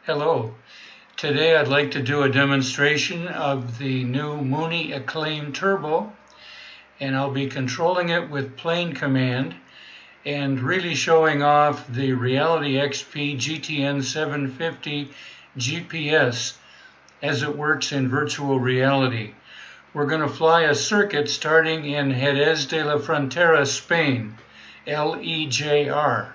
Hello. Today I'd like to do a demonstration of the new Mooney Acclaim Turbo, and I'll be controlling it with PlaneCommand and really showing off the RealityXP GTN750 GPS as it works in virtual reality. We're going to fly a circuit starting in Jerez de la Frontera, Spain, LEJR.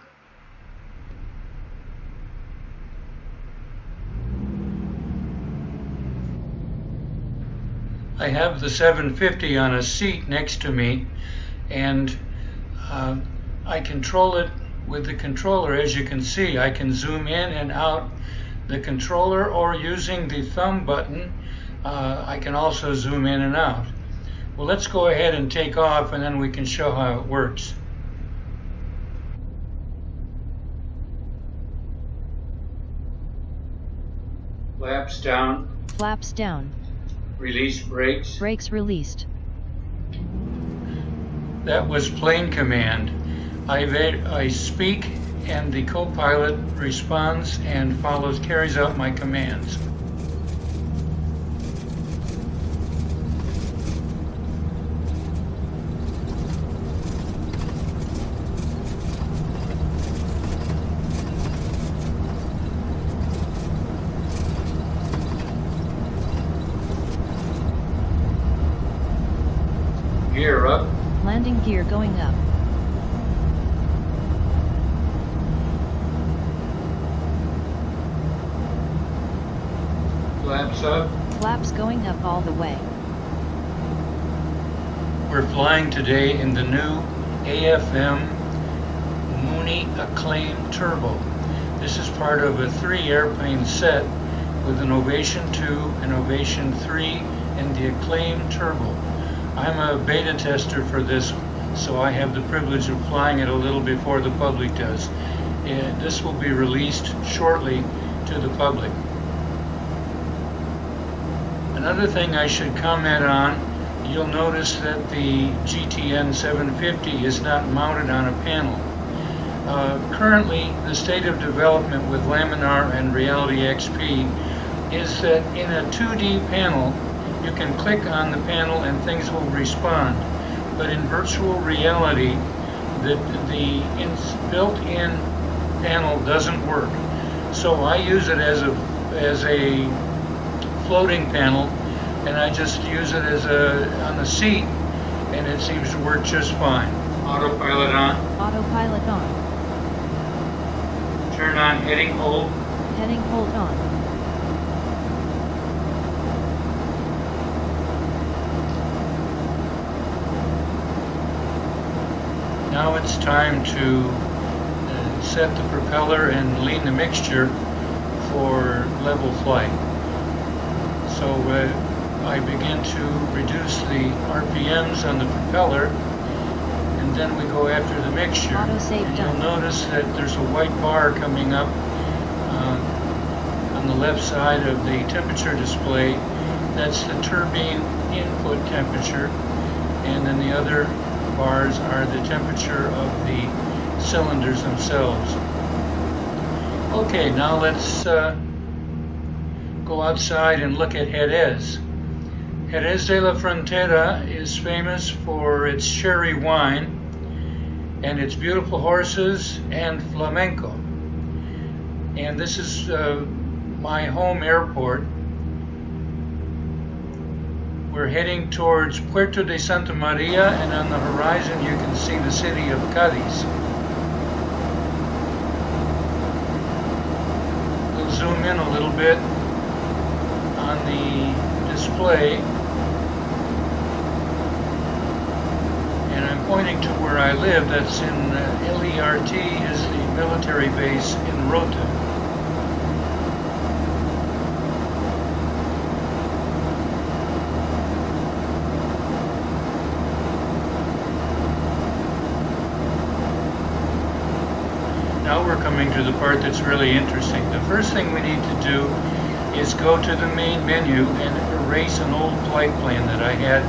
I have the 750 on a seat next to me, and I control it with the controller. As you can see, I can zoom in and out the controller, or using the thumb button, I can also zoom in and out. Well, let's go ahead and take off, and then we can show how it works. Flaps down. Flaps down. Release brakes. Brakes released. That was PlaneCommand. I speak and the co-pilot responds and carries out my commands. Gear up. Landing gear going up. Flaps up. Flaps going up all the way. We're flying today in the new AFM Mooney Acclaim Turbo. This is part of a 3-airplane set with an Ovation 2, an Ovation 3, and the Acclaim Turbo. I'm a beta tester for this, so I have the privilege of flying it a little before the public does. And this will be released shortly to the public. Another thing I should comment on, you'll notice that the GTN750 is not mounted on a panel. Currently, the state of development with Laminar and RealityXP is that in a 2D panel, you can click on the panel and things will respond. But in virtual reality, the built-in panel doesn't work. So I use it as a floating panel, and I just use it on the seat, and it seems to work just fine. Autopilot on. Autopilot on. Turn on heading hold. Heading hold on. Now it's time to set the propeller and lean the mixture for level flight. So I begin to reduce the RPMs on the propeller, and then we go after the mixture. And you'll notice that there's a white bar coming up on the left side of the temperature display. That's the turbine input temperature, and then the other bars are the temperature of the cylinders themselves. Okay, now let's go outside and look at Jerez. Jerez de la Frontera is famous for its sherry wine and its beautiful horses and flamenco. And this is my home airport. We're heading towards Puerto de Santa Maria, and on the horizon you can see the city of Cadiz. We'll zoom in a little bit on the display, and I'm pointing to where I live. That's in LERT is the military base in Rota. Now we're coming to the part that's really interesting. The first thing we need to do is go to the main menu and erase an old flight plan that I had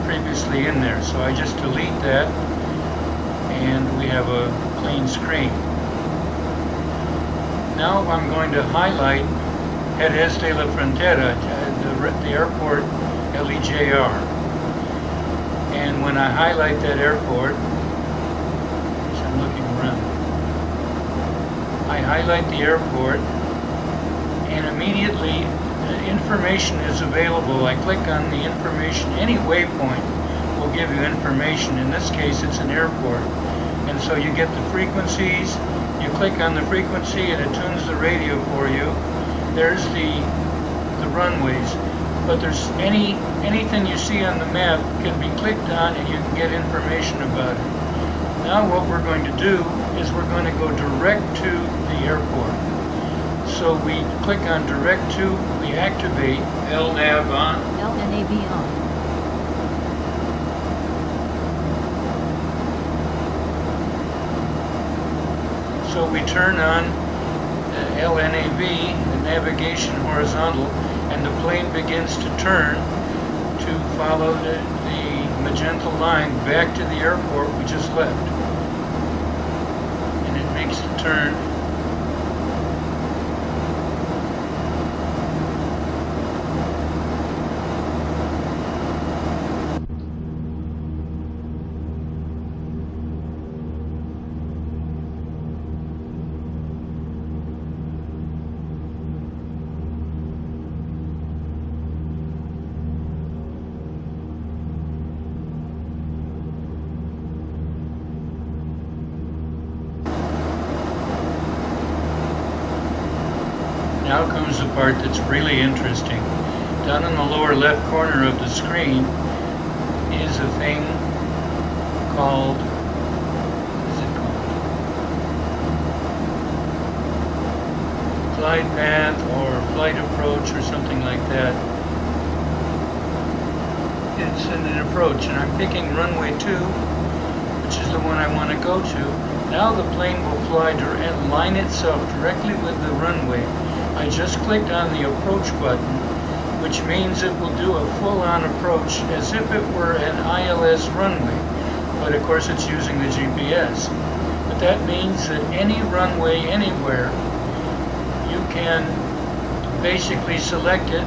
previously in there. So I just delete that, and we have a clean screen. Now I'm going to highlight Jerez de la Frontera, the airport LEJR. And when I highlight that airport, as I'm looking around, I highlight the airport, and immediately information is available. I click on the information. Any waypoint will give you information. In this case, it's an airport. And so you get the frequencies. You click on the frequency and it tunes the radio for you. There's the runways. But there's anything you see on the map can be clicked on and you can get information about it. Now what we're going to do is we're going to go direct to the airport. So we click on direct to, we activate LNAV on. LNAV on. So we turn on LNAV, the navigation horizontal, and the plane begins to turn to follow the magenta line back to the airport we just left. And it makes the turn. Now comes the part that's really interesting. Down in the lower left corner of the screen is a thing called, what is it called? Glide path or flight approach or something like that. It's an approach, and I'm picking runway 2, which is the one I want to go to. Now the plane will fly and line itself directly with the runway. I just clicked on the approach button, which means it will do a full-on approach as if it were an ILS runway, but of course it's using the GPS. But that means that any runway anywhere, you can basically select it,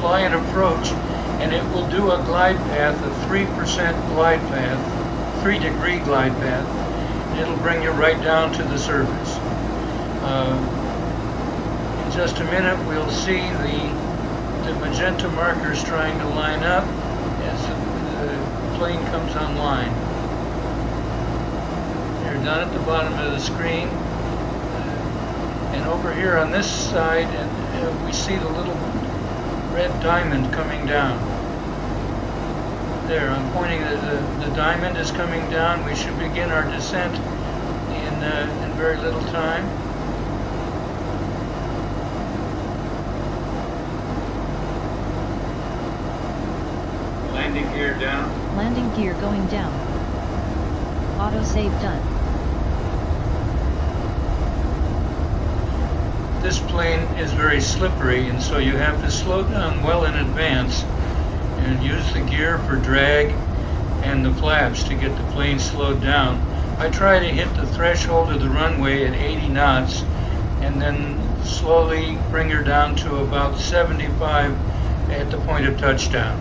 fly an approach, and it will do a glide path, a 3% glide path, 3-degree glide path, and it'll bring you right down to the surface. In just a minute we'll see the magenta markers trying to line up as the plane comes online. They're down at the bottom of the screen, and over here on this side we see the little red diamond coming down. There, I'm pointing that the diamond is coming down. We should begin our descent in very little time. Landing gear down. Landing gear going down. Autosave done. This plane is very slippery, and so you have to slow down well in advance and use the gear for drag and the flaps to get the plane slowed down. I try to hit the threshold of the runway at 80 knots and then slowly bring her down to about 75 at the point of touchdown.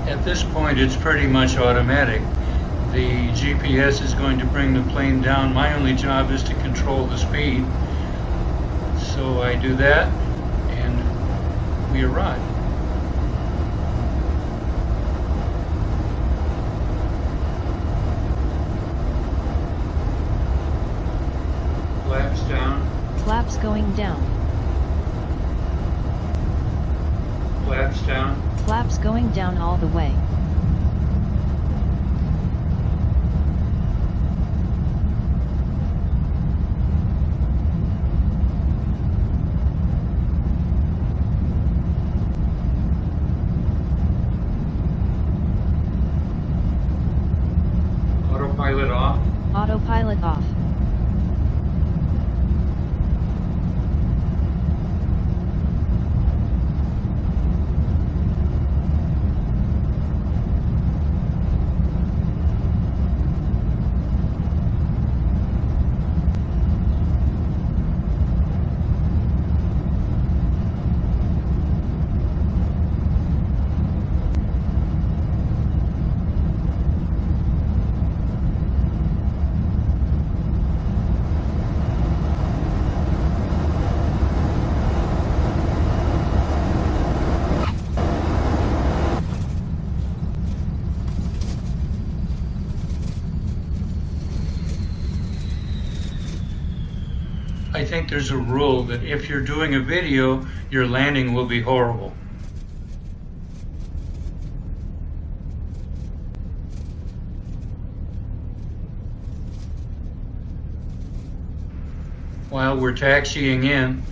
At this point it's pretty much automatic. The GPS is going to bring the plane down. My only job is to control the speed. So I do that and we arrive. Flaps down. Flaps going down. Flaps down. Flaps going down all the way. Autopilot off. Autopilot off. I think there's a rule that if you're doing a video, your landing will be horrible. While we're taxiing in,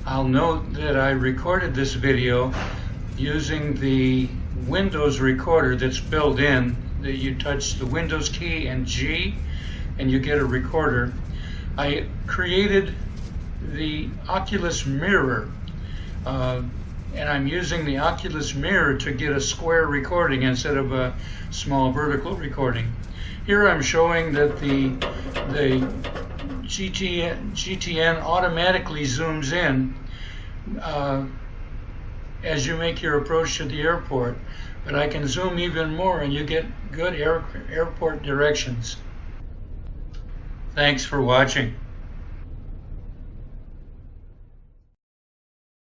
I'll note that I recorded this video using the Windows recorder that's built in, that you touch the Windows key and G and you get a recorder. I created the Oculus mirror, and I'm using the Oculus mirror to get a square recording instead of a small vertical recording. Here I'm showing that the GTN automatically zooms in as you make your approach to the airport, but I can zoom even more and you get good airport directions. Thanks for watching.